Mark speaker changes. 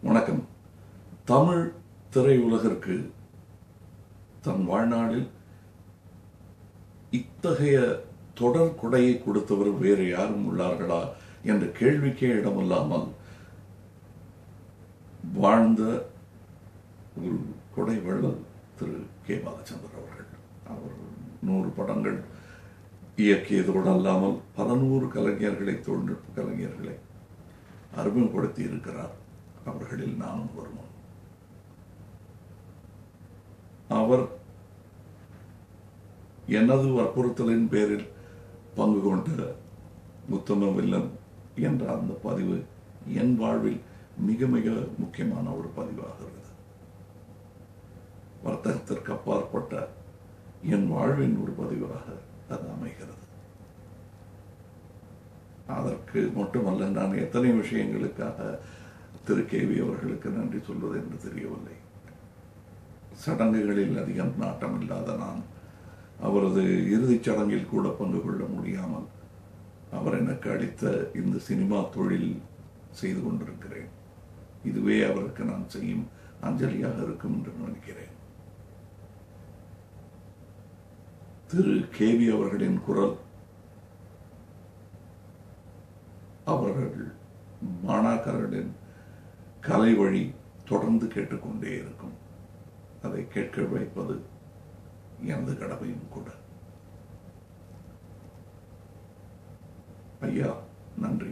Speaker 1: வணக்கம். தமிழ் திரையுலகிற்கு தன் வாழ்நாளில் இத்தகைய தொடர் கொடையை கொடுத்தவர் வேறு யாரும் உள்ளார்களா என்ற கேள்விக்கே இடமில்லாமல் வாழ்ந்த ஒரு கொடை வள்ளல் திரு கே. பாலச்சந்தர் அவர்கள். அவர் 100 படங்கள் இயக்கியதோடு அல்லாமல் பல 100 கலைஞர்களை, தொழில்நுட்ப கலைஞர்களை அறிமுகப்படுத்தி இருக்கிறார். அவர்களில் நானும் வருவோம். அவர் எனது வற்புறுத்தலின் பேரில் பங்கு கொண்ட உத்தம வில்லன் என்ற அந்த பதிவு என் வாழ்வில் மிக மிக முக்கியமான ஒரு பதிவாகிறது. வர்த்தகத்திற்கு அப்பாற்பட்ட என் வாழ்வின் ஒரு பதிவாக அது அமைகிறது. அதற்கு மட்டுமல்ல, நான் எத்தனை விஷயங்களுக்காக திரு கேவி அவர்களுக்கு நன்றி சொல்வது என்று தெரியவில்லை. சடங்குகளில் அதிகம் நாட்டம் இல்லாத நான் அவரது இறுதிச் சடங்கில் கூட பங்கு கொள்ள முடியாமல் அவர் எனக்கு அளித்த இந்த சினிமா தொழில் செய்து கொண்டிருக்கிறேன். இதுவே அவருக்கு நான் செய்யும் அஞ்சலியாக இருக்கும் என்று நினைக்கிறேன். திரு கேவி அவர்களின் குரல் அவர்கள் மாணாக்கர்களின் கலை வழி தொடர்ந்து கேட்டுக்கொண்டே இருக்கும். அதை கேட்க வைப்பது எனது கடமையும் கூட. ஐயா, நன்றி.